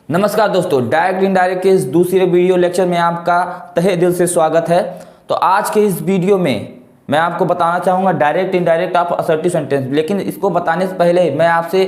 नमस्कार दोस्तों, direct indirect के इस दूसरे वीडियो लेक्चर में आपका तहे दिल से स्वागत है। तो आज के इस वीडियो में मैं आपको बताना चाहूँगा direct indirect of assertive sentence. लेकिन इसको बताने से पहले मैं आपसे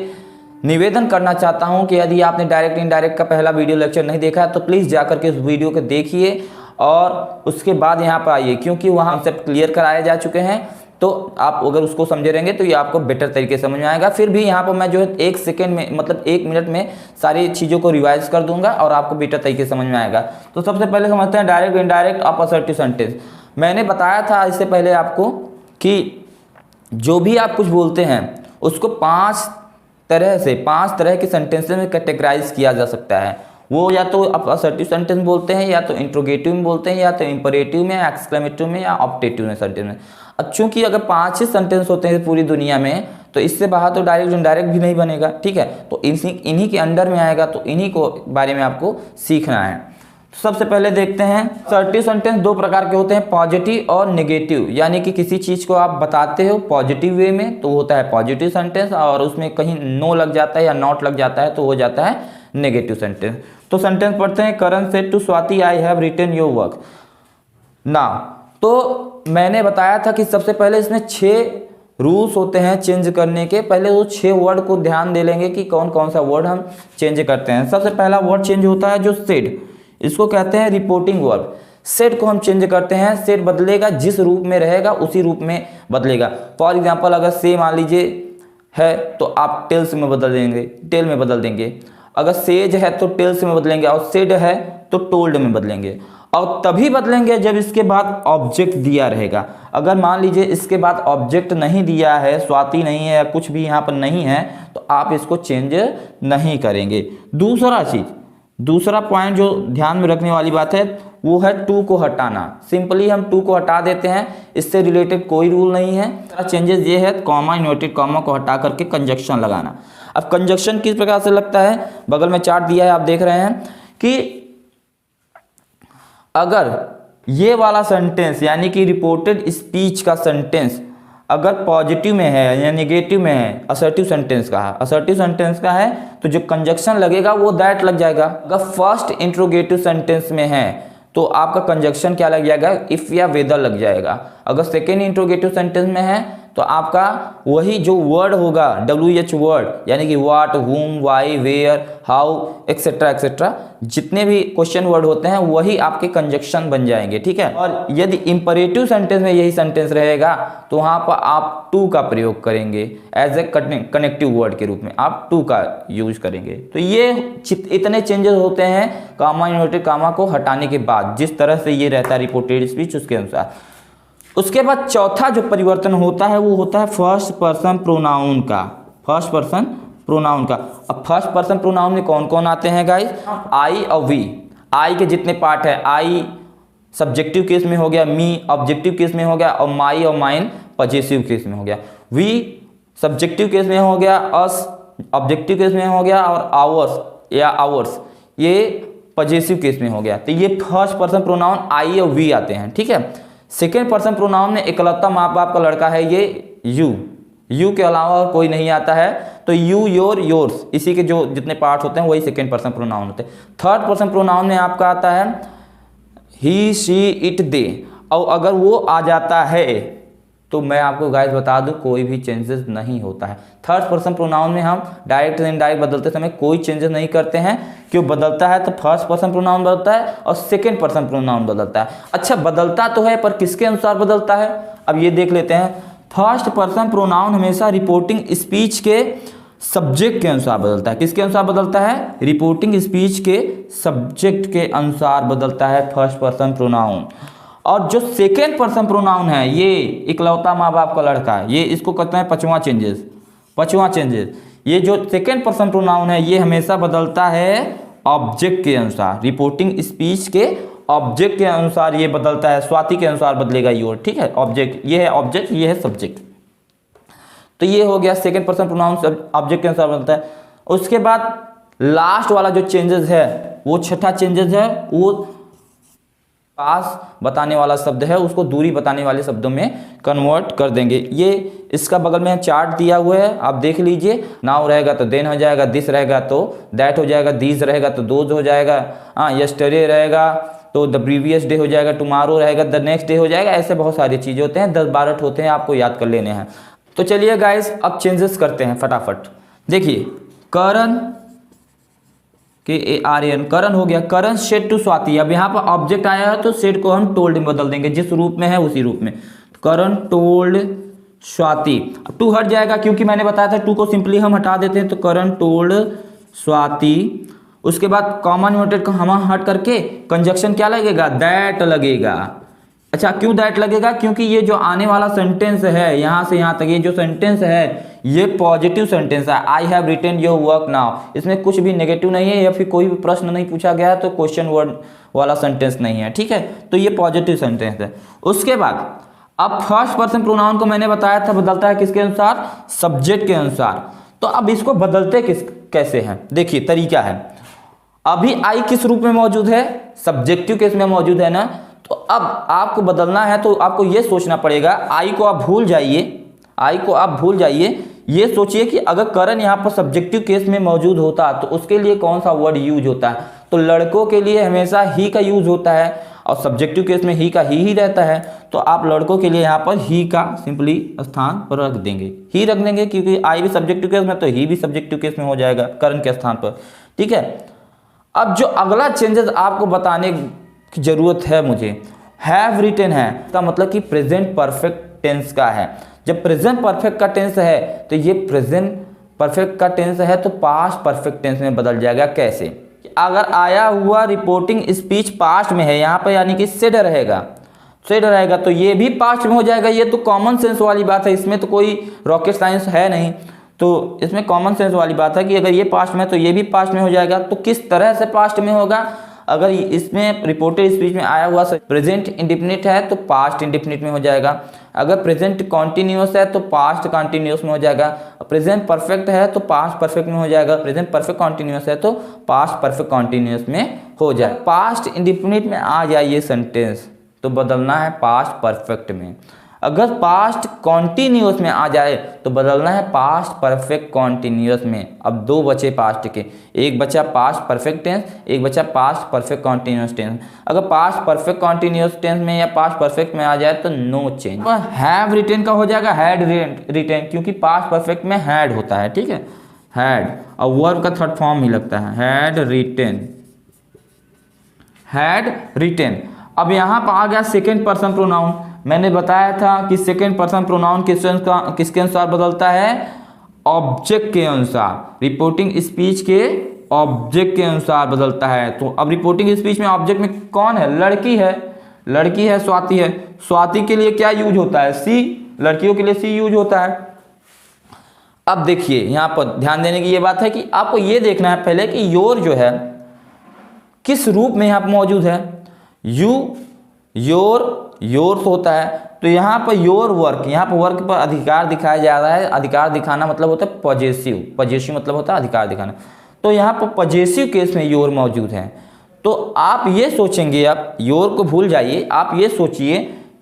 निवेदन करना चाहता हूँ कि यदि आपने डायरेक्ट इनडायरेक्ट का पहला वीडियो लेक्चर नहीं देखा है तो प्लीज़ जाकर के उस वीडियो को देखिए और उसके बाद यहाँ पर आइए, क्योंकि वहाँ कॉन्सेप्ट क्लियर कराए जा चुके हैं। तो आप अगर उसको समझे रहेंगे तो ये आपको बेटर तरीके से समझ में आएगा। फिर भी यहाँ पर मैं जो है 1 सेकेंड में मतलब 1 मिनट में सारी चीज़ों को रिवाइज कर दूंगा और आपको बेटर तरीके से समझ में आएगा। तो सबसे पहले समझते हैं direct indirect of assertive sentence. मैंने बताया था इससे पहले आपको कि जो भी आप कुछ बोलते हैं उसको 5 तरह के सेंटेंसेस में कैटेगराइज किया जा सकता है। वो या तो आप असर्टिव सेंटेंस बोलते हैं, या तो इंट्रोगेटिव में बोलते हैं, या तो इंपरेटिव में, एक्सक्लेमेटिव में, या ऑप्टेटिव में सेंटेंस में। अब चूंकि अगर 5 ही सेंटेंस होते हैं पूरी दुनिया में तो इससे बाहर तो डायरेक्ट इनडायरेक्ट भी नहीं बनेगा, ठीक है। तो इन्हीं के अंडर में आएगा, तो इन्हीं को बारे में आपको सीखना है। तो सबसे पहले देखते हैं असर्टिव सेंटेंस 2 प्रकार के होते हैं, पॉजिटिव और नेगेटिव। यानी कि किसी चीज़ को आप बताते हो पॉजिटिव वे में तो होता है पॉजिटिव सेंटेंस, और उसमें कहीं नो लग जाता है या नॉट लग जाता है तो हो जाता है नेगेटिव सेंटेंस। तो सेंटेंस पढ़ते हैं। Karan said to Swati, I have written your work now. तो मैंने बताया था कि सबसे पहले इसमें 6 रूल्स होते हैं चेंज करने के। पहले वो 6 वर्ड को ध्यान दे लेंगे कि कौन कौन सा वर्ड हम चेंज करते हैं। सबसे पहला वर्ड चेंज होता है जो सेड, इसको कहते हैं रिपोर्टिंग वर्ब। सेड को हम चेंज करते हैं, सेड बदलेगा, जिस रूप में रहेगा उसी रूप में बदलेगा। फॉर एग्जाम्पल अगर से मान लीजिए है तो आप टेल्स में बदल देंगे, टेल में बदल देंगे। अगर सेज है तो टेल्स में बदलेंगे, और सेड है तो टोल्ड में बदलेंगे। और तभी बदलेंगे जब इसके बाद ऑब्जेक्ट दिया रहेगा। अगर मान लीजिए इसके बाद ऑब्जेक्ट नहीं दिया है, स्वाति नहीं है या कुछ भी यहाँ पर नहीं है, तो आप इसको चेंज नहीं करेंगे। दूसरा पॉइंट जो ध्यान में रखने वाली बात है वो है टू को हटाना। सिंपली हम टू को हटा देते हैं, इससे रिलेटेड कोई रूल नहीं है। चेंजेस ये है कॉमा, इन्वर्टेड कॉमा को हटा करके कंजक्शन लगाना। अब कंजक्शन किस प्रकार से लगता है, बगल में चार्ट दिया है, आप देख रहे हैं कि अगर ये वाला सेंटेंस यानी कि रिपोर्टेड स्पीच का सेंटेंस अगर पॉजिटिव में है या नेगेटिव में है, असर्टिव सेंटेंस का है तो जो कंजक्शन लगेगा वो दैट लग जाएगा। अगर फर्स्ट इंट्रोगेटिव सेंटेंस में है तो आपका कंजक्शन क्या लग जाएगा, इफ या वेदर लग जाएगा। अगर सेकेंड इंट्रोगेटिव सेंटेंस में है तो आपका वही जो वर्ड होगा WH वर्ड, यानी कि what, whom, why, where, how, etcetera etcetera, जितने भी क्वेश्चन वर्ड होते हैं वही आपके कंजक्शन बन जाएंगे, ठीक है। और यदि इंपरेटिव सेंटेंस में यही सेंटेंस रहेगा तो वहाँ पर आप टू का प्रयोग करेंगे, एज ए कनेक्टिव वर्ड के रूप में आप टू का यूज करेंगे। तो ये इतने चेंजेस होते हैं कामा, इन्वर्टेड कामा को हटाने के बाद, जिस तरह से ये रहता है रिपोर्टेड स्पीच उसके अनुसार। उसके बाद चौथा जो परिवर्तन होता है वो होता है फर्स्ट पर्सन प्रोनाउन का। अब फर्स्ट पर्सन प्रोनाउन में कौन कौन आते हैं गाइस, आई और वी। आई के जितने पार्ट है, आई सब्जेक्टिव केस में हो गया, मी ऑब्जेक्टिव केस में हो गया, और माई और माइन पजेसिव केस में हो गया। वी सब्जेक्टिव केस में हो गया, अस ऑब्जेक्टिव केस में हो गया, और आवर्स या आवर्स ये पजेसिव केस में हो गया। तो ये फर्स्ट पर्सन प्रोनाउन आई और वी आते हैं, ठीक है। सेकेंड पर्सन प्रोनाउन में इकलौता माँ बाप का लड़का है ये यू के अलावा और कोई नहीं आता है। तो यू, योर, योर्स, इसी के जो जितने पार्ट्स होते हैं वही सेकेंड पर्सन प्रोनाउन होते हैं। थर्ड पर्सन प्रोनाउन में आपका आता है ही, शी, इट, दे। और अगर वो आ जाता है तो मैं आपको गाइस बता दूं कोई भी चेंजेस नहीं होता है। थर्ड पर्सन प्रोनाउन में हम डायरेक्ट इनडायरेक्ट बदलते समय कोई चेंजेस नहीं करते हैं। क्यों बदलता है तो फर्स्ट पर्सन प्रोनाउन बदलता है और सेकंड पर्सन प्रोनाउन बदलता है। अच्छा, बदलता तो है पर किसके अनुसार बदलता है, अब ये देख लेते हैं। फर्स्ट पर्सन प्रोनाउन हमेशा रिपोर्टिंग स्पीच के सब्जेक्ट के अनुसार बदलता है। किसके अनुसार बदलता है, रिपोर्टिंग स्पीच के सब्जेक्ट के अनुसार बदलता है फर्स्ट पर्सन प्रोनाउन। और जो सेकेंड पर्सन प्रोनाउन है ये इकलौता माँ बाप का लड़का है, ये इसको कहते हैं पांचवा चेंजेस। ये जो सेकेंड पर्सन प्रोनाउन है ये हमेशा बदलता है ऑब्जेक्ट के अनुसार, रिपोर्टिंग स्पीच के ऑब्जेक्ट के अनुसार ये बदलता है। स्वाति के अनुसार बदलेगा योर, ठीक है। ऑब्जेक्ट ये है, ऑब्जेक्ट ये है सब्जेक्ट। तो ये हो गया सेकेंड पर्सन प्रोनाउन ऑब्जेक्ट के अनुसार बदलता है। उसके बाद लास्ट वाला जो चेंजेस है वो छठा चेंजेस है, वो पास बताने वाला शब्द है उसको दूरी बताने वाले शब्दों में कन्वर्ट कर देंगे। ये इसका बगल में चार्ट दिया हुआ है, आप देख लीजिए। नाउ रहेगा तो देन हो जाएगा, दिस रहेगा तो दैट हो जाएगा, दीज रहेगा तो दोज हो जाएगा, यस्टरडे रहेगा तो द प्रीवियस डे हो जाएगा, टुमारो रहेगा द नेक्स्ट डे हो जाएगा। ऐसे बहुत सारी चीज़ें होते हैं, 10-12 होते हैं, आपको याद कर लेने हैं। तो चलिए गाइस अब चेंजेस करते हैं फटाफट। देखिए करण KARN करण हो गया, करण सेड टू स्वाति। अब यहाँ पर ऑब्जेक्ट आया है तो सेड को हम टोल्ड में बदल देंगे, जिस रूप में है उसी रूप में। करण टोल्ड स्वाति। अब टू हट जाएगा क्योंकि मैंने बताया था टू को सिंपली हम हटा देते हैं, तो करण टोल्ड स्वाति। उसके बाद कॉमन यूनिटेड को हम हट करके कंजक्शन क्या लगेगा, दैट लगेगा। अच्छा क्यों दैट लगेगा, क्योंकि ये जो आने वाला सेंटेंस है यहाँ से यहाँ तक, ये जो सेंटेंस है ये पॉजिटिव सेंटेंस है। I have written your work now, इसमें कुछ भी नेगेटिव नहीं है या फिर कोई भी प्रश्न नहीं पूछा गया है, तो क्वेश्चन वर्ड वाला सेंटेंस नहीं है, ठीक है। तो ये पॉजिटिव सेंटेंस है। उसके बाद अब फर्स्ट पर्सन प्रोनाउन को मैंने बताया था बदलता है किसके अनुसार, सब्जेक्ट के अनुसार। तो अब इसको बदलते कैसे हैं, देखिए तरीका है। अभी आई किस रूप में मौजूद है, सब्जेक्टिव केस में मौजूद है ना। तो अब आपको बदलना है तो आपको ये सोचना पड़ेगा, आई को आप भूल जाइए, आई को आप भूल जाइए। ये सोचिए कि अगर करण यहाँ पर सब्जेक्टिव केस में मौजूद होता तो उसके लिए कौन सा वर्ड यूज होता है, तो लड़कों के लिए हमेशा ही का यूज होता है और सब्जेक्टिव केस में ही का ही रहता है। तो आप लड़कों के लिए यहाँ पर ही का सिंपली स्थान पर रख देंगे, ही रख देंगे, क्योंकि आई भी सब्जेक्टिव केस में तो ही भी सब्जेक्टिव केस में हो जाएगा करण के स्थान पर, ठीक है। अब जो अगला चेंजेस आपको बताने की जरूरत है मुझे, हैव रिटेन है, इसका मतलब कि प्रेजेंट परफेक्ट टेंस का है। जब प्रेजेंट परफेक्ट का टेंस है तो ये प्रेजेंट परफेक्ट का टेंस है तो पास्ट परफेक्ट टेंस में बदल जाएगा। कैसे, अगर आया हुआ रिपोर्टिंग स्पीच पास्ट में है यहाँ पर, यानी कि सेड रहेगा, सेड रहेगा तो ये भी पास्ट में हो जाएगा। ये तो कॉमन सेंस वाली बात है, इसमें तो कोई रॉकेट साइंस है नहीं, तो इसमें कॉमन सेंस वाली बात है कि अगर ये पास्ट में है तो ये भी पास्ट में हो जाएगा। तो किस तरह से पास्ट में होगा, अगर इसमें रिपोर्टेड स्पीच में आया हुआ प्रेजेंट इंडेफिनिट है तो पास्ट इंडेफिनिट में हो जाएगा, अगर प्रेजेंट कॉन्टिन्यूअस है तो पास्ट कॉन्टिन्यूअस में हो जाएगा, प्रेजेंट परफेक्ट है तो पास्ट परफेक्ट में हो जाएगा, प्रेजेंट परफेक्ट कॉन्टिन्यूअस है तो पास्ट परफेक्ट कॉन्टिन्यूअस में हो जाए। पास्ट इंडेफिनिट में आ जाए ये सेंटेंस तो बदलना है पास्ट परफेक्ट में, अगर पास्ट कॉन्टिन्यूअस में आ जाए तो बदलना है पास्ट परफेक्ट कॉन्टिन्यूअस में। अब दो बचे पास्ट के, एक बचा पास्ट परफेक्ट टेंस, एक बचा पास्ट परफेक्ट कॉन्टिन्यूअस टेंस। अगर पास्ट परफेक्ट कॉन्टिन्यूअस टेंस में या पास्ट परफेक्ट में आ जाए तो नो चेंज। हैव रिटेन का हो जाएगा हैड रिटेन, क्योंकि पास्ट परफेक्ट में हैड होता है, ठीक है, हैड, और वर्ब का थर्ड फॉर्म ही लगता है, हैड रिटेन, हैड रिटेन। अब यहाँ पर आ गया सेकेंड पर्सन प्रोनाउन। मैंने बताया था कि सेकेंड पर्सन प्रोनाउन किसके अनुसार बदलता है, ऑब्जेक्ट के अनुसार, रिपोर्टिंग स्पीच के ऑब्जेक्ट के अनुसार बदलता है। तो अब रिपोर्टिंग स्पीच में ऑब्जेक्ट में कौन है, लड़की है, लड़की है, स्वाति है। स्वाति के लिए क्या यूज होता है, सी, लड़कियों के लिए सी यूज होता है। अब देखिए यहाँ पर ध्यान देने की ये बात है कि आपको ये देखना है पहले कि योर जो है किस रूप में यहाँ पर मौजूद है। यू, योर्स होता है, तो यहाँ पर योर वर्क, यहाँ पर वर्क पर अधिकार दिखाया जा रहा है। अधिकार दिखाना मतलब होता है पॉजेसिव, पॉजेसिव मतलब होता है अधिकार दिखाना। तो यहाँ पर पॉजेसिव केस में योर मौजूद है। तो आप ये सोचेंगे, आप योर को भूल जाइए, आप ये सोचिए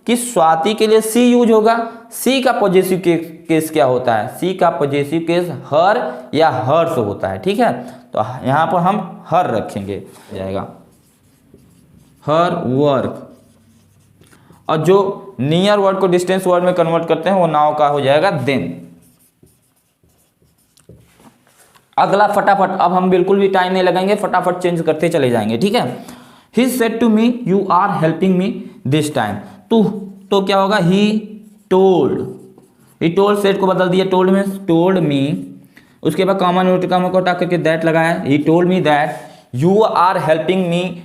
कि स्वाति के लिए सी यूज होगा। सी का पॉजेसिव केस क्या होता है, सी का पॉजेसिव केस हर या हर्ष होता है, ठीक है। तो यहाँ पर हम हर रखेंगे, जाएगा हर वर्क, और जो नियर वर्ड को डिस्टेंस वर्ड में कन्वर्ट करते हैं वो नाउ का हो जाएगा देन। अगला फटाफट, अब हम बिल्कुल भी टाइम नहीं लगाएंगे, फटाफट चेंज करते चले जाएंगे, ठीक है। He said to me you are helping me this time. तो क्या होगा, he told, he told said को बदल दिया, टोल्ड में टोल्ड मी, उसके बाद कॉमन यूनिट का को हटा करके दैट लगाया, he told me that you are helping me,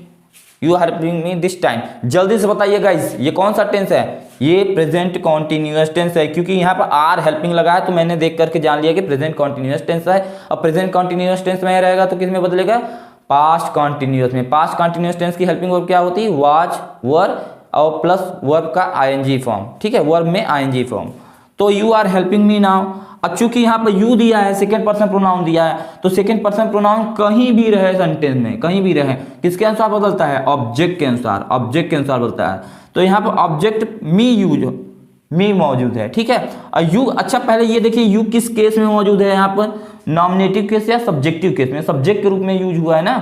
you are helping me this time. जल्दी से बताइए गाइस ये कौन सा टेंस है, ये प्रेजेंट कॉन्टिन्यूअस टेंस है, क्योंकि यहाँ पर आर हेल्पिंग लगा है तो मैंने देख करके जान लिया कि प्रेजेंट कॉन्टिन्यूअस टेंस है। और प्रेजेंट कॉन्टिन्यूअस टेंस में रहेगा तो किस में बदलेगा, पास्ट कॉन्टिन्यूअस में। पास्ट कॉन्टिन्यूअस टेंस की हेल्पिंग वर्ब क्या होती है, वाज, वर और प्लस वर्ब का आईएनजी फॉर्म, ठीक है, वर्ब में आईएनजी फॉर्म। तो you are helping me now. अब चूंकि यहाँ पर यू दिया है, सेकेंड पर्सन प्रोनाउन दिया है, तो सेकेंड पर्सन प्रोनाउन कहीं भी रहे सेंटेंस में, कहीं भी रहे, किसके अनुसार बदलता है, ऑब्जेक्ट के अनुसार, ऑब्जेक्ट के अनुसार बदलता है। तो यहाँ पर ऑब्जेक्ट मी यूज, मी मौजूद है, ठीक है। और यू, अच्छा पहले ये देखिए यू किस केस में मौजूद है यहाँ पर, नॉमिनेटिव केस या सब्जेक्टिव केस में, सब्जेक्ट के रूप में यूज हुआ है ना।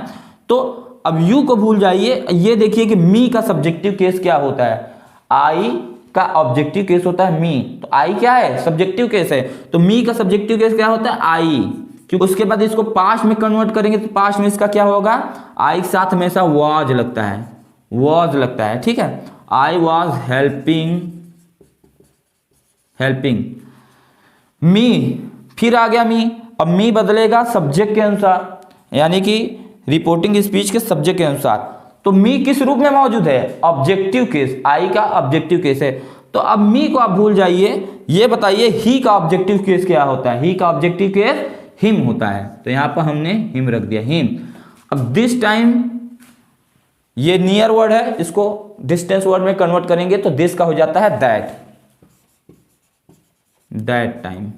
तो अब यू को भूल जाइए, ये देखिए कि मी का सब्जेक्टिव केस क्या होता है, आई का ऑब्जेक्टिव केस होता है मी, तो आई क्या है, सब्जेक्टिव केस है, तो मी का सब्जेक्टिव केस क्या होता है, आई। क्योंकि उसके बाद इसको पास्ट में कन्वर्ट करेंगे तो पास्ट में इसका क्या होगा, आई के साथ हमेशा वाज लगता है, वाज लगता है, ठीक है। आई वाज हेल्पिंग मी, फिर आ गया मी। अब मी बदलेगा सब्जेक्ट के अनुसार, यानी कि रिपोर्टिंग स्पीच के सब्जेक्ट के अनुसार। तो मी किस रूप में मौजूद है, ऑब्जेक्टिव केस, आई का ऑब्जेक्टिव केस है। तो अब मी को आप भूल जाइए, ये बताइए ही का ऑब्जेक्टिव केस क्या होता है, ही का ऑब्जेक्टिव केस हिम होता है, तो यहां पर हमने हिम रख दिया, हिम। अब दिस टाइम ये नियर वर्ड है, इसको डिस्टेंस वर्ड में कन्वर्ट करेंगे तो दिस का हो जाता है दैट टाइम,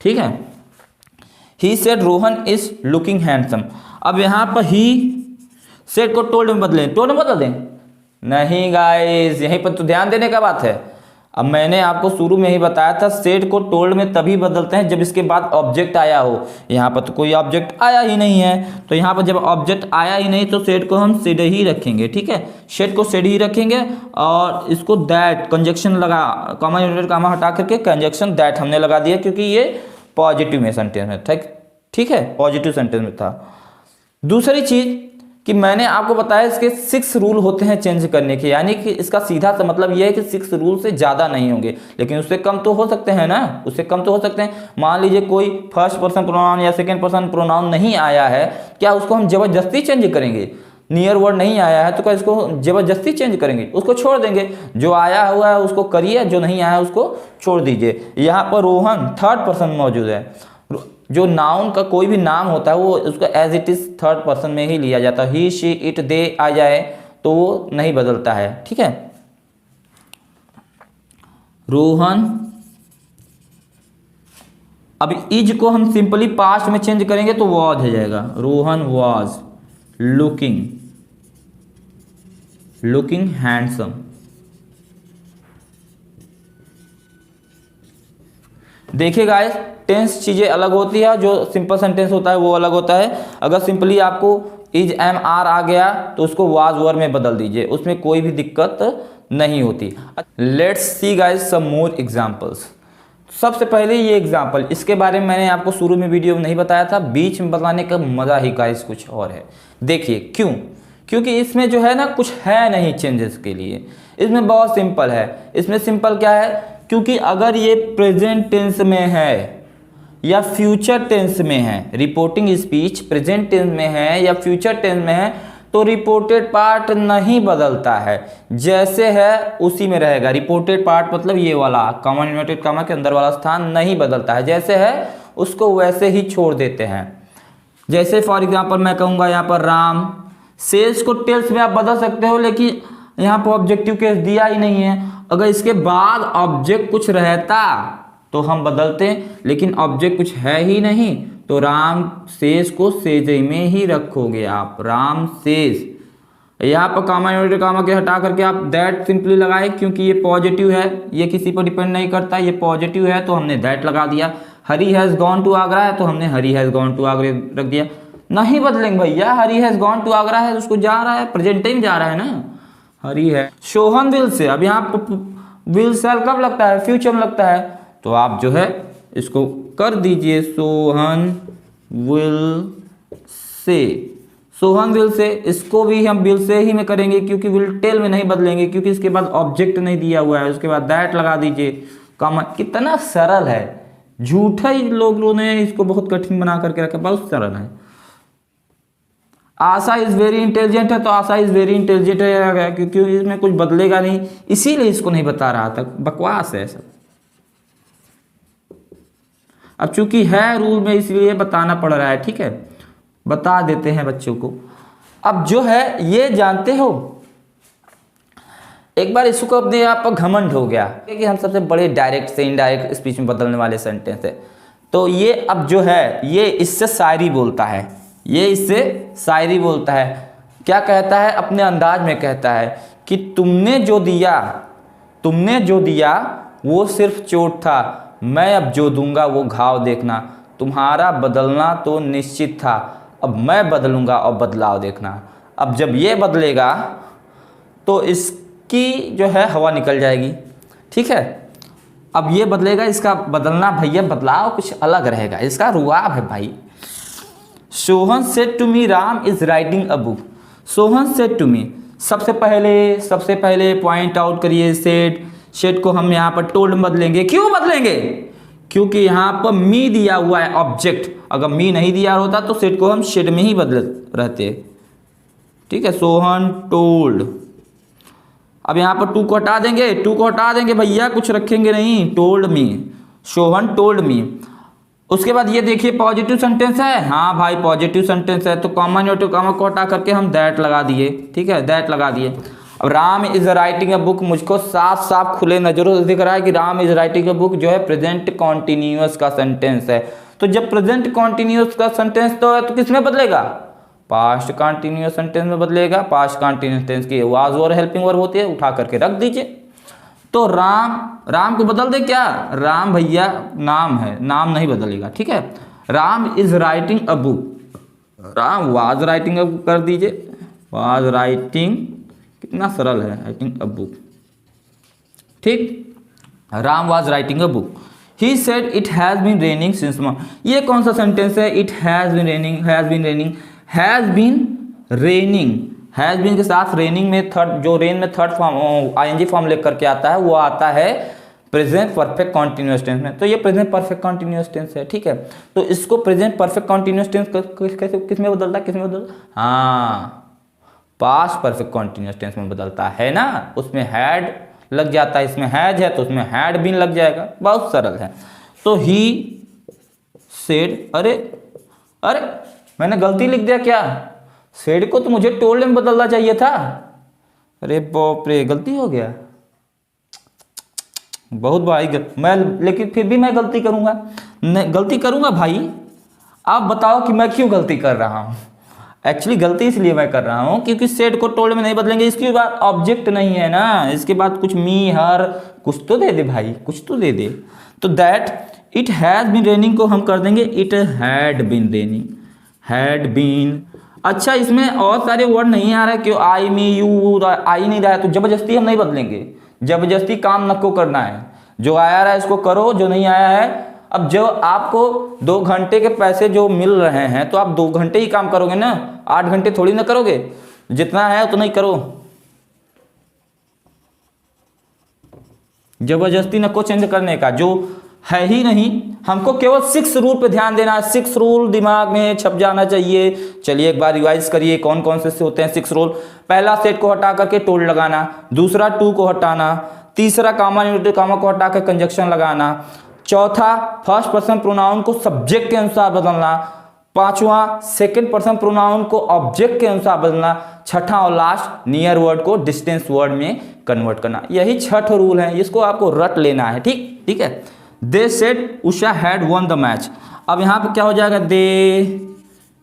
ठीक है। He said Rohan is looking handsome. अब यहां पर ही सेड को टोल्ड में बदलें, टोल्ड में बदल दें, नहीं गाइस, यहीं पर तो ध्यान देने का बात है। अब मैंने आपको शुरू में ही बताया था, सेड को टोल्ड में तभी बदलते हैं जब इसके बाद ऑब्जेक्ट आया हो। यहाँ पर तो कोई ऑब्जेक्ट आया ही नहीं है, तो यहाँ पर जब ऑब्जेक्ट आया ही नहीं तो सेड को हम सेड ही रखेंगे, ठीक है। सेड को सेड ही रखेंगे और इसको दैट कंजक्शन लगा, कॉमा यूनिट कॉमा हटा करके कंजक्शन दैट हमने लगा दिया, क्योंकि ये पॉजिटिव में सेंटेंस में था, ठीक है, पॉजिटिव सेंटेंस में था। दूसरी चीज कि मैंने आपको बताया इसके 6 रूल होते हैं चेंज करने के, यानी कि इसका सीधा सा मतलब यह है कि 6 रूल से ज़्यादा नहीं होंगे, लेकिन उससे कम तो हो सकते हैं ना, उससे कम तो हो सकते हैं। मान लीजिए कोई फर्स्ट पर्सन प्रोनाउन या सेकंड पर्सन प्रोनाउन नहीं आया है, क्या उसको हम जबरदस्ती चेंज करेंगे, नियर वर्ड नहीं आया है तो क्या इसको जबरदस्ती चेंज करेंगे, उसको छोड़ देंगे, जो आया हुआ है उसको करिए, जो नहीं आया है उसको छोड़ दीजिए। यहाँ पर रोहन थर्ड पर्सन मौजूद है, जो नाउन का कोई भी नाम होता है वो उसको as it is third person में ही लिया जाता है, ही शी इट दे आ जाए तो वो नहीं बदलता है, ठीक है। रोहन, अब इज को हम सिंपली पास्ट में चेंज करेंगे तो वॉज हो जाएगा, रोहन वॉज लुकिंग हैंडसम। देखिए गाइस, टेंस चीज़ें अलग होती है, जो सिंपल सेंटेंस होता है वो अलग होता है। अगर सिंपली आपको इज एम आर आ गया तो उसको वाज वर में बदल दीजिए, उसमें कोई भी दिक्कत नहीं होती। Let's see guys some more examples. सबसे पहले ये एग्जांपल, इसके बारे में मैंने आपको शुरू में वीडियो में नहीं बताया था, बीच में बताने का मज़ा ही गाइस कुछ और है। देखिए क्यों, क्योंकि इसमें जो है ना कुछ है नहीं चेंजेस के लिए, इसमें बहुत सिंपल है। इसमें सिंपल क्या है, क्योंकि अगर ये प्रेजेंट टेंस में है या फ्यूचर टेंस में है, रिपोर्टिंग स्पीच प्रेजेंट टेंस में है या फ्यूचर टेंस में है, तो रिपोर्टेड पार्ट नहीं बदलता है, जैसे है उसी में रहेगा। रिपोर्टेड पार्ट मतलब ये वाला कॉमा इन्वर्टेड कॉमा के अंदर वाला स्थान नहीं बदलता है, जैसे है उसको वैसे ही छोड़ देते हैं। जैसे फॉर एग्जांपल मैं कहूँगा यहाँ पर राम, सेल्स को टेल्स में आप बदल सकते हो, लेकिन यहाँ पर ऑब्जेक्टिव केस दिया ही नहीं है। अगर इसके बाद ऑब्जेक्ट कुछ रहता तो हम बदलते, लेकिन ऑब्जेक्ट कुछ है ही नहीं, तो राम सेज को सेज में ही रखोगे आप, राम सेज। यहाँ पर कॉमा इन्वर्टेड कॉमा के हटा करके आप दैट सिंपली लगाए, क्योंकि ये पॉजिटिव है, ये किसी पर डिपेंड नहीं करता, ये पॉजिटिव है तो हमने दैट लगा दिया। हरी हैज़ गॉन टू आगरा है तो हमने हरी हैज़ गॉन टू आगरा रख दिया। नहीं बदलेंगे भैया, हरी हैज़ गॉन टू आगरा है, उसको जा रहा है, प्रेजेंट टाइम जा रहा है ना, हरी है। सोहन विल से, अब यहाँ पर विल सेल कब लगता है, फ्यूचर में लगता है, तो आप जो है इसको कर दीजिए Sohan will say, Sohan will say. इसको भी हम विल से ही में करेंगे, क्योंकि विल टेल में नहीं बदलेंगे, क्योंकि इसके बाद ऑब्जेक्ट नहीं दिया हुआ है। उसके बाद दैट लगा दीजिए, कॉमा। कितना सरल है, झूठा ही लोगों ने इसको बहुत कठिन बना करके रखा, बहुत सरल है। आशा इज वेरी इंटेलिजेंट है तो आशा इज वेरी इंटेलिजेंट है, क्योंकि इसमें कुछ बदलेगा नहीं, इसीलिए इसको नहीं बता रहा था, बकवास है सब। अब चूंकि है रूल में इसलिए बताना पड़ रहा है, ठीक है, बता देते हैं बच्चों को। अब जो है ये जानते हो, एक बार इसको अपने आप पर घमंड हो गया कि हम सबसे बड़े डायरेक्ट से इनडायरेक्ट स्पीच में बदलने वाले सेंटेंस है, तो ये अब जो है ये इससे शायरी बोलता है, ये इससे शायरी बोलता है। क्या कहता है, अपने अंदाज में कहता है कि तुमने जो दिया तुमने जो दिया वो सिर्फ चोट था, मैं अब जो दूंगा वो घाव देखना। तुम्हारा बदलना तो निश्चित था, अब मैं बदलूंगा और बदलाव देखना। अब जब ये बदलेगा तो इसकी जो है हवा निकल जाएगी, ठीक है। अब ये बदलेगा, इसका बदलना भैया बदलाव कुछ अलग रहेगा, इसका रुआब है भाई। Sohan said to me Ram is writing a book. Sohan said to me, सबसे पहले पॉइंट आउट करिए सेड को हम यहाँ पर टोल्ड में बदलेंगे। क्यों बदलेंगे? क्योंकि यहाँ पर मी दिया हुआ है ऑब्जेक्ट, अगर मी नहीं दिया होता तो सेड को हम शेड में ही बदल रहते, ठीक है। सोहन टोल्ड, अब यहाँ पर टू को हटा देंगे भैया, कुछ रखेंगे नहीं। Told me, Sohan told me. उसके बाद ये देखिए पॉजिटिव सेंटेंस है, हाँ भाई पॉजिटिव सेंटेंस है, तो कॉमन और कॉमा को हटा करके हम दैट लगा दिए, ठीक है, दैट लगा दिए। अब Ram is writing a book, मुझको साफ साफ खुले नजरों से दिख रहा है कि Ram is writing a book जो है प्रेजेंट कॉन्टिन्यूअस का सेंटेंस है। तो जब प्रेजेंट कॉन्टिन्यूअस का सेंटेंस तो है तो किसमें बदलेगा? पास्ट कॉन्टिन्यूअस सेंटेंस में बदलेगा। पास्ट कॉन्टिन्यूअस टेंस की वाज और हेल्पिंग वर्ब होती है, उठा करके रख दीजिए। तो राम को बदल दे क्या? राम भैया नाम है, नाम नहीं बदलेगा, ठीक है। Ram is writing a book, Ram was writing a book कर दीजिए, वाज राइटिंग, कितना सरल है, राइटिंग अ बुक, ठीक। Ram was writing a book. He said it has been raining since morning. ये कौन सा सेंटेंस है? It has been raining, has been raining, has been raining, has been के साथ रेनिंग में थर्ड, जो रेन में थर्ड फॉर्म आईएनजी फॉर्म लेकर के आता है वो आता है प्रेजेंट परफेक्ट कॉन्टिन्यूअस टेंस में। तो ये प्रेजेंट परफेक्ट कॉन्टिन्यूअस टेंस है, ठीक है। तो इसको प्रेजेंट परफेक्ट कॉन्टिन्यूअस टेंस किस में बदलता है? हाँ, पास्ट परफेक्ट कॉन्टिन्यूअस टेंस में बदलता है ना, उसमें हैड लग जाता है, इसमें हैज है तो उसमें हैड बीन लग जाएगा, बहुत सरल है। तो ही सेड, अरे मैंने गलती लिख दिया क्या? सेड को तो मुझे टोल्ड में बदलना चाहिए था। अरे बाप रे, गलती हो गया, बहुत भाई मैं, लेकिन फिर भी मैं गलती करूंगा, गलती करूंगा भाई। आप बताओ कि मैं क्यों गलती कर रहा हूं। एक्चुअली गलती इसलिए मैं कर रहा हूं क्योंकि सेड को टोल्ड में नहीं बदलेंगे, इसके बाद ऑब्जेक्ट नहीं है ना, इसके बाद कुछ मी हर कुछ तो दे दे भाई, कुछ तो दे दे। तो that it has been raining को हम कर देंगे it had been raining, had been. अच्छा, इसमें और सारे वर्ड नहीं आ रहा है, क्यों? आई मी यू आई नहीं रहा है, तो जबरदस्ती हम नहीं बदलेंगे, जबरदस्ती काम नको करना है। जो आया रहा है इसको करो, जो नहीं आया है, अब जो आपको 2 घंटे के पैसे जो मिल रहे हैं तो आप 2 घंटे ही काम करोगे ना, 8 घंटे थोड़ी ना करोगे, जितना है उतना ही करो। जबरदस्ती नको चेंज करने का, जो है ही नहीं। हमको केवल 6 रूल पे ध्यान देना है, 6 रूल दिमाग में छप जाना चाहिए। चलिए एक बार रिवाइज करिए कौन कौन से होते हैं 6 रूल। पहला, सेट को हटा करके टोल्ड लगाना। दूसरा, टू को हटाना। तीसरा, कामा को हटा कर कंजक्शन लगाना। चौथा, फर्स्ट पर्सन प्रोनाउन को सब्जेक्ट के अनुसार बदलना। पांचवा, सेकंड पर्सन प्रोनाउन को ऑब्जेक्ट के अनुसार बदलना। छठा और लास्ट, नियर वर्ड को डिस्टेंस वर्ड में कन्वर्ट करना। यही 6 रूल है, इसको आपको रट लेना है, ठीक है। They said Usha had one the match. अब यहाँ पे क्या हो जाएगा? दे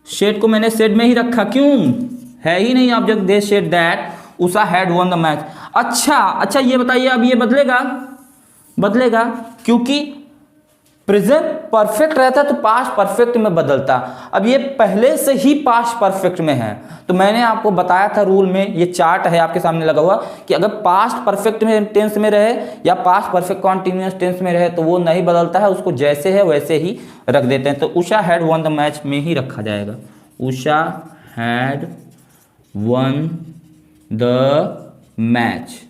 सेड को मैंने सेड में ही रखा, क्यों? है ही नहीं object. They said that Usha had one the match. अच्छा ये बताइए, अब ये बदलेगा क्योंकि प्रेजेंट परफेक्ट रहता तो पास्ट परफेक्ट में बदलता। अब ये पहले से ही पास्ट परफेक्ट में है, तो मैंने आपको बताया था रूल में, ये चार्ट है आपके सामने लगा हुआ, कि अगर पास्ट परफेक्ट में टेंस में रहे या पास्ट परफेक्ट कॉन्टिन्यूअस टेंस में रहे तो वो नहीं बदलता है, उसको जैसे है वैसे ही रख देते हैं। तो Usha had one the match में ही रखा जाएगा, Usha had one the match,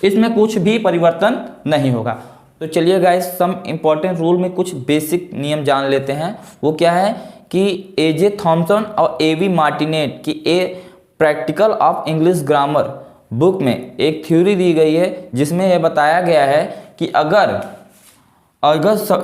इसमें कुछ भी परिवर्तन नहीं होगा। तो चलिए गाइस, सम इम्पॉर्टेंट रूल में कुछ बेसिक नियम जान लेते हैं। वो क्या है कि एजे थॉमसन और एवी मार्टिनेट की a practical of English grammar book में एक थ्योरी दी गई है, जिसमें यह बताया गया है कि अगर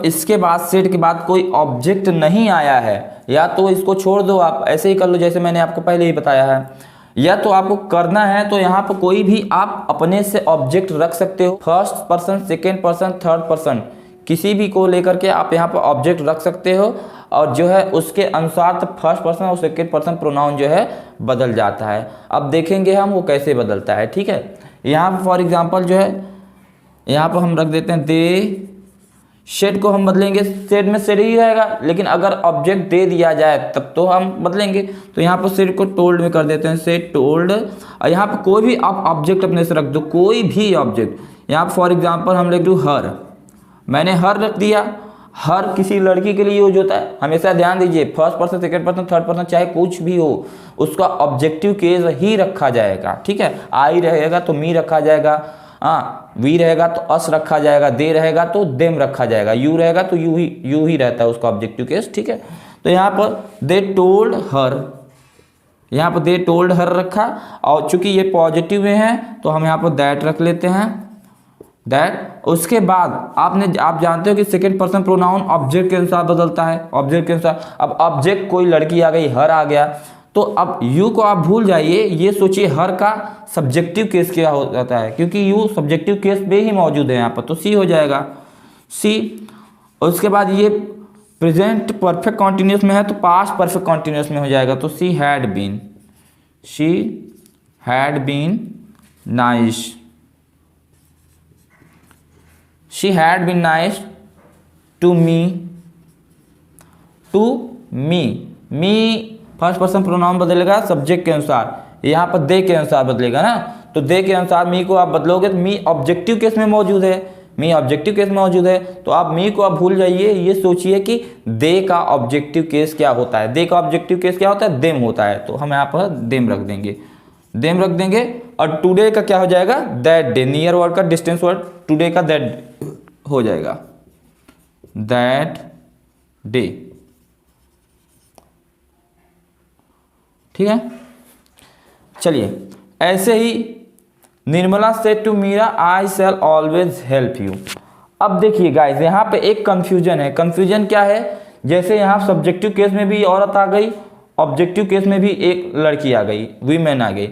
इसके बाद सेट के बाद कोई ऑब्जेक्ट नहीं आया है, या तो इसको छोड़ दो, आप ऐसे ही कर लो जैसे मैंने आपको पहले ही बताया है, या तो आपको करना है तो यहाँ पर कोई भी आप अपने से ऑब्जेक्ट रख सकते हो। First person, second person, third person, किसी भी को लेकर के आप यहाँ पर ऑब्जेक्ट रख सकते हो, और जो है उसके अनुसार तो फर्स्ट पर्सन और सेकेंड पर्सन प्रोनाउन जो है बदल जाता है। अब देखेंगे हम वो कैसे बदलता है, ठीक है। यहाँ पर फॉर एग्जांपल जो है यहाँ पर हम रख देते हैं दे, शेड को हम बदलेंगे, शेड में शेड ही रहेगा, लेकिन अगर ऑब्जेक्ट दे दिया जाए तब तो हम बदलेंगे। तो यहाँ पर शेड को टोल्ड में कर देते हैं, शेड टोल्ड। और यहाँ पर कोई भी आप ऑब्जेक्ट अपने से रख दो, कोई भी ऑब्जेक्ट। यहाँ पर फॉर एग्जांपल हम लिख दूँ हर, मैंने हर रख दिया। हर किसी लड़की के लिए यूज होता है, हमेशा ध्यान दीजिए, first person, second person, third person, चाहे कुछ भी हो, उसका ऑब्जेक्टिव केस ही रखा जाएगा। ठीक है, आई रहेगा तो मी रखा जाएगा, वी रहेगा तो अस रखा जाएगा, दे रहेगा तो देम रखा जाएगा, यू रहेगा तो यू ही रहता है उसका ऑब्जेक्टिव केस। ठीक है, तो यहाँ पर दे टोल्ड हर, यहाँ पर दे टोल्ड हर रखा, और चूंकि ये पॉजिटिव में है तो हम यहाँ पर दैट रख लेते हैं, दैट। उसके बाद आप जानते हो कि सेकंड पर्सन प्रोनाउन ऑब्जेक्ट के अनुसार बदलता है, ऑब्जेक्ट के अनुसार। अब ऑब्जेक्ट कोई लड़की आ गई, हर आ गया, तो अब यू को आप भूल जाइए, ये सोचिए हर का सब्जेक्टिव केस क्या हो जाता है, क्योंकि यू सब्जेक्टिव केस में ही मौजूद है यहाँ पर, तो सी हो जाएगा, सी। उसके बाद ये प्रेजेंट परफेक्ट कॉन्टिन्यूस में है तो पास्ट परफेक्ट कॉन्टिन्यूस में हो जाएगा, तो she had been nice, she had been nice to me, me first person pronoun बदलेगा सब्जेक्ट के अनुसार, यहाँ पर दे के अनुसार बदलेगा ना, तो दे के अनुसार मी को आप बदलोगे तो मी ऑब्जेक्टिव केस में मौजूद है, मी ऑब्जेक्टिव केस में मौजूद है, तो आप मी को आप भूल जाइए, ये सोचिए कि दे का ऑब्जेक्टिव केस क्या होता है, दे का ऑब्जेक्टिव केस क्या होता है, देम होता है, तो हम यहाँ पर देम रख देंगे। और टुडे का क्या हो जाएगा, दैट डे, नियर वर्ड का डिस्टेंस वर्ड, टुडे का दैट हो जाएगा, दैट डे। ठीक है, चलिए ऐसे ही Nirmala said to Meera I shall always help you. अब देखिए गाइस, यहाँ पे एक कंफ्यूजन है। कंफ्यूजन क्या है, जैसे यहाँ सब्जेक्टिव केस में भी औरत आ गई, ऑब्जेक्टिव केस में भी एक लड़की आ गई, वीमेन आ गई,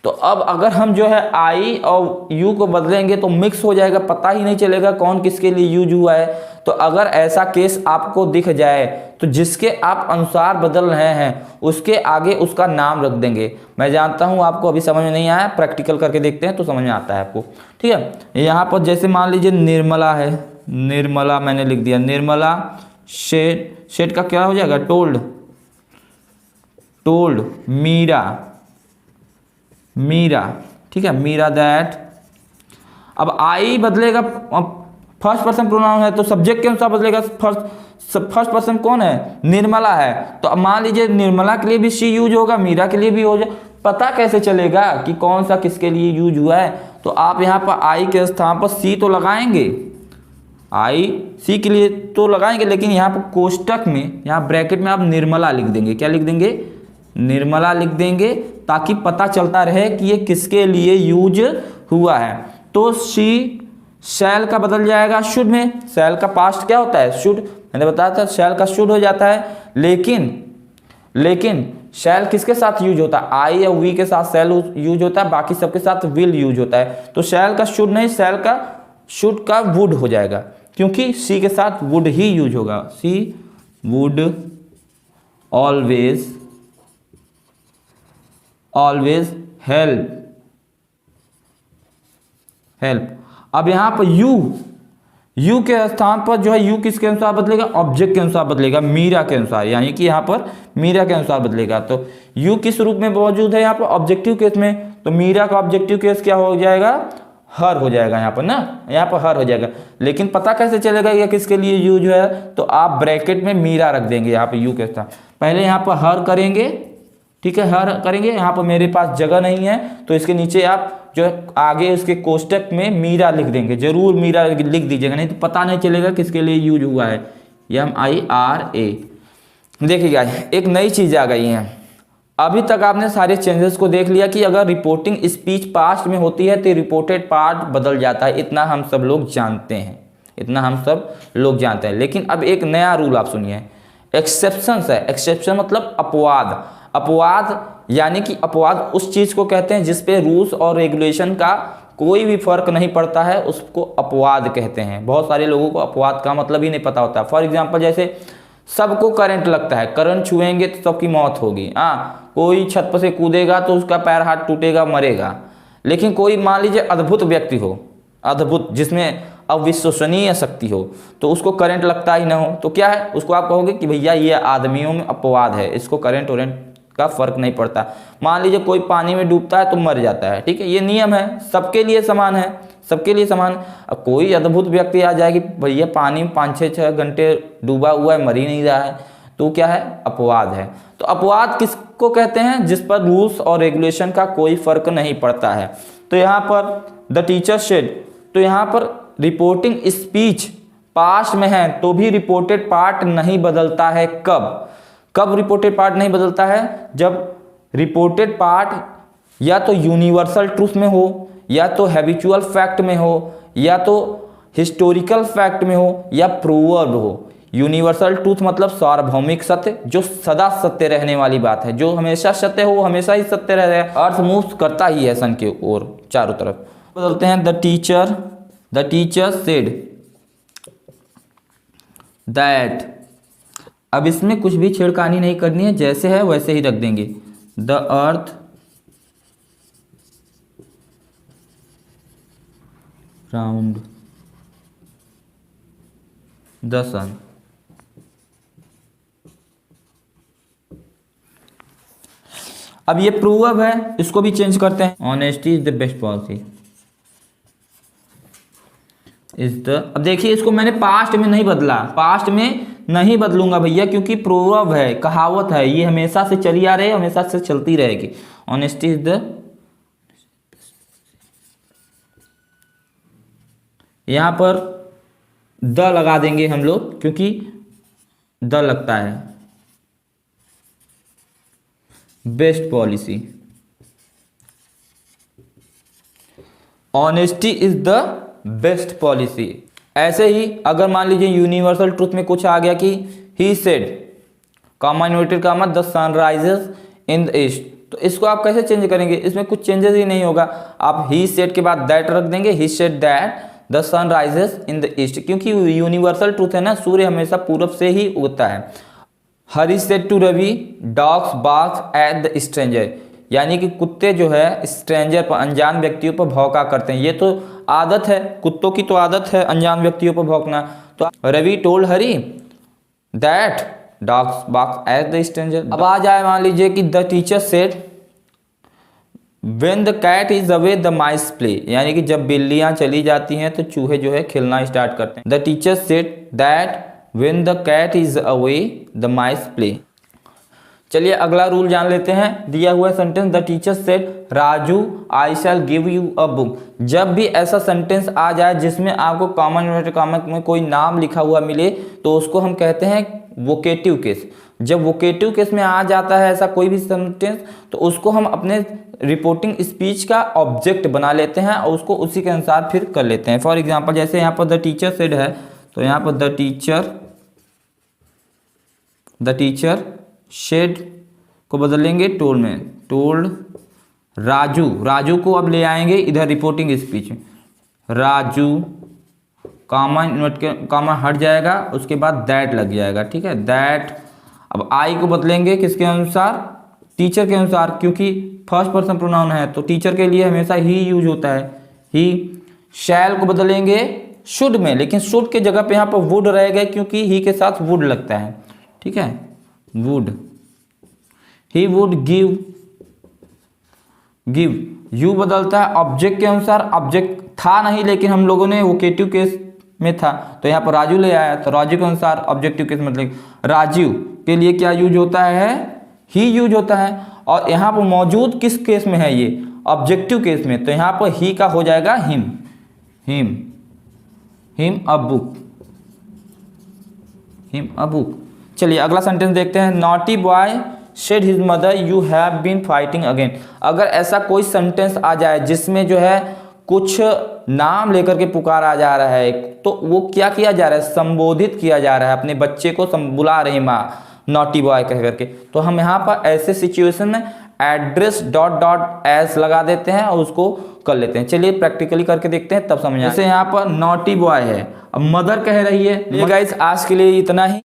तो अब अगर हम जो है आई और यू को बदलेंगे तो मिक्स हो जाएगा, पता ही नहीं चलेगा कौन किसके लिए यूज हुआ है। तो अगर ऐसा केस आपको दिख जाए तो जिसके आप अनुसार बदल रहे हैं उसके आगे उसका नाम रख देंगे। मैं जानता हूं आपको अभी समझ में नहीं आया, प्रैक्टिकल करके देखते हैं तो समझ में आता है आपको। ठीक है, यहाँ पर जैसे मान लीजिए निर्मला है, निर्मला मैंने लिख दिया, निर्मला शेड का क्या हो जाएगा, टोल्ड मीरा। ठीक है, मीरा दैट। अब आई बदलेगा, फर्स्ट पर्सन प्रोनाउन है तो सब्जेक्ट के अनुसार बदलेगा। फर्स्ट पर्सन कौन है, निर्मला है, तो अब मान लीजिए निर्मला के लिए भी शी यूज होगा, मीरा के लिए भी हो जाए, पता कैसे चलेगा कि कौन सा किसके लिए यूज हुआ है। तो आप यहाँ पर आई के स्थान पर सी तो लगाएंगे, आई सी के लिए तो लगाएंगे, लेकिन यहाँ पर कोष्टक में, यहाँ ब्रैकेट में आप निर्मला लिख देंगे। क्या लिख देंगे, निर्मला लिख देंगे, ताकि पता चलता रहे कि ये किसके लिए यूज हुआ है। तो शी शैल का बदल जाएगा शुड में, शैल का पास्ट क्या होता है, शुड, मैंने बताया था शैल का शुड हो जाता है, लेकिन शैल किसके साथ यूज होता है, आई या वी के साथ शैल यूज होता है, बाकी सबके साथ विल यूज होता है। तो शैल का शुड नहीं, शैल का शुड का वुड हो जाएगा, क्योंकि सी के साथ वुड ही यूज होगा, सी वुड ऑलवेज हेल्प। अब यहाँ पर यू के स्थान पर जो है यू किसके अनुसार बदलेगा, ऑब्जेक्ट के अनुसार बदलेगा, मीरा के अनुसार, यानी कि यहाँ पर मीरा के अनुसार बदलेगा। तो यू किस रूप में मौजूद है यहाँ पर, ऑब्जेक्टिव केस में, तो मीरा का ऑब्जेक्टिव केस क्या हो जाएगा, हर हो जाएगा यहाँ पर ना, यहाँ पर हर हो जाएगा। लेकिन पता कैसे चलेगा ये किसके लिए यूज है, तो आप ब्रैकेट में मीरा रख देंगे यहाँ पर यू के स्थान, पहले यहाँ पर हर करेंगे। ठीक है, हर करेंगे, यहाँ पर मेरे पास जगह नहीं है तो इसके नीचे आप जो आगे उसके कोष्टक में मीरा लिख देंगे, जरूर मीरा लिख दीजिएगा, नहीं तो पता नहीं चलेगा किसके लिए यूज हुआ है, MIRA। देखिएगा एक नई चीज़ आ गई है, अभी तक आपने सारे चेंजेस को देख लिया कि अगर रिपोर्टिंग स्पीच पास्ट में होती है तो रिपोर्टेड पार्ट बदल जाता है, इतना हम सब लोग जानते हैं, लेकिन अब एक नया रूल आप सुनिए, एक्सेप्शंस है। एक्सेप्शन मतलब अपवाद यानी कि अपवाद उस चीज़ को कहते हैं जिस पे रूल्स और रेगुलेशन का कोई भी फर्क नहीं पड़ता है, उसको अपवाद कहते हैं। बहुत सारे लोगों को अपवाद का मतलब ही नहीं पता होता। फॉर एग्जांपल जैसे सबको करंट लगता है, करंट छुएंगे तो सबकी मौत होगी, कोई छत पर से कूदेगा तो उसका पैर हाथ टूटेगा, मरेगा, लेकिन कोई मान लीजिए अद्भुत व्यक्ति हो, अद्भुत जिसमें अविश्वसनीय शक्ति हो, तो उसको करंट लगता ही ना हो, तो क्या है, उसको आप कहोगे कि भैया ये आदमियों में अपवाद है, इसको करंट वरेंट का फर्क नहीं पड़ता। मान लीजिए कोई पानी में डूबता है तो मर जाता है, ठीक है, ये नियम है, सबके लिए समान है, सबके लिए समान। अब कोई अद्भुत व्यक्ति आ जाए कि भैया पानी में 5-6 घंटे डूबा हुआ है, मर ही नहीं रहा है, तो क्या है, अपवाद है। तो अपवाद किसको कहते हैं, जिस पर रूल्स और रेगुलेशन का कोई फर्क नहीं पड़ता है। तो यहाँ पर द टीचर सेड, तो यहाँ पर रिपोर्टिंग स्पीच पास्ट में है तो भी रिपोर्टेड पार्ट नहीं बदलता है। कब कब रिपोर्टेड पार्ट नहीं बदलता है, जब रिपोर्टेड पार्ट या तो यूनिवर्सल ट्रूथ में हो, या तो हैबिचुअल फैक्ट में हो, या तो हिस्टोरिकल फैक्ट में हो, या प्रूवर्ब हो। यूनिवर्सल ट्रूथ मतलब सार्वभौमिक सत्य, जो सदा सत्य रहने वाली बात है, जो हमेशा सत्य हो, हमेशा ही सत्य रह रहा है, अर्थ मूव करता ही है सन की ओर चारों तरफ। बदलते हैं द टीचर सेड दैट, अब इसमें कुछ भी छेड़खानी नहीं करनी है, जैसे है वैसे ही रख देंगे। द अर्थ राउंड द सन। अब ये प्रूव है, इसको भी चेंज करते हैं। Honesty is the best policy is the, अब देखिए इसको मैंने पास्ट में नहीं बदला, पास्ट में नहीं बदलूंगा भैया, क्योंकि प्रोवर्ब है, कहावत है, ये हमेशा से चली आ रही है, हमेशा से चलती रहेगी। ऑनेस्टी इज द, यहां पर द लगा देंगे हम लोग, क्योंकि द लगता है। Best policy, honesty is the best policy. ऐसे ही अगर मान लीजिए यूनिवर्सल ट्रूथ में कुछ आ गया कि he said comma inverted comma the sun rises in the east, तो इसको आप कैसे चेंज करेंगे, इसमें कुछ चेंजेस ही नहीं होगा। आप ही सेड के बाद दैट रख देंगे, he said that the sun rises in the east, क्योंकि यूनिवर्सल ट्रूथ है ना, सूर्य हमेशा पूरब से ही उगता है। Hari said to Ravi dogs barks at the stranger, यानी कि कुत्ते जो है स्ट्रेंजर पर, अनजान व्यक्तियों पर भौंका करते हैं। ये तो आदत है, कुत्तों की तो आदत है अनजान व्यक्तियों पर भौंकना। तो Ravi told Hari that dogs barks at the stranger. अब आ जाए मान लीजिए कि the teacher said when the cat is away the mice play, यानी कि जब बिल्लियां चली जाती हैं तो चूहे जो है खेलना स्टार्ट करते हैं। The teacher said that when the cat is away the mice play. चलिए अगला रूल जान लेते हैं। दिया हुआ sentence the teacher said Raju I shall give you a book. जब भी ऐसा सेंटेंस आ जाए जिसमें आपको कॉमन इन्वर्टेड कॉमा में कोई नाम लिखा हुआ मिले, तो उसको हम कहते हैं वोकेटिव केस। जब वोकेटिव केस में आ जाता है ऐसा कोई भी सेंटेंस, तो उसको हम अपने रिपोर्टिंग स्पीच का ऑब्जेक्ट बना लेते हैं और उसको उसी के अनुसार फिर कर लेते हैं। फॉर एग्जाम्पल जैसे यहाँ पर द टीचर सेड है, तो यहाँ पर द टीचर शेड को बदलेंगे टोल्ड में, टोल्ड राजू को अब ले आएंगे इधर रिपोर्टिंग स्पीच में। राजू कॉमा इन्वर्ट कॉमा हट जाएगा, उसके बाद दैट लग जाएगा, ठीक है, दैट। अब आई को बदलेंगे किसके अनुसार, टीचर के अनुसार, क्योंकि फर्स्ट पर्सन प्रोनाउन है तो टीचर के लिए हमेशा ही यूज होता है, ही। शैल को बदलेंगे शुड में, लेकिन शुड के जगह पे यहाँ पर वुड रहेगा क्योंकि ही के साथ वुड लगता है, ठीक है, would. He would give you बदलता है ऑब्जेक्ट के अनुसार, ऑब्जेक्ट था नहीं लेकिन हम लोगों ने वोकेटिव केस में था तो यहाँ पर राजू ले आया, तो राजू के अनुसार ऑब्जेक्टिव केस मतलब राजीव के लिए क्या यूज होता है, ही यूज होता है। और यहाँ पर मौजूद किस केस में है, ये ऑब्जेक्टिव केस में, तो यहाँ पर ही का हो जाएगा हिम अ बुक। चलिए अगला सेंटेंस देखते हैं। Naughty boy said his mother you have been fighting again. अगर ऐसा कोई सेंटेंस आ जाए जिसमें जो है कुछ नाम लेकर के पुकारा जा रहा है, तो वो क्या किया जा रहा है, संबोधित किया जा रहा है, अपने बच्चे को बुला रही माँ नॉटी बॉय कह करके, तो हम यहाँ पर ऐसे सिचुएशन में एड्रेस डॉट एस लगा देते हैं और उसको कर लेते हैं। चलिए प्रैक्टिकली करके देखते हैं तब समझ आए। जैसे यहाँ पर नॉटी बॉय है, अब मदर कह रही है। गाइस आज के लिए इतना ही।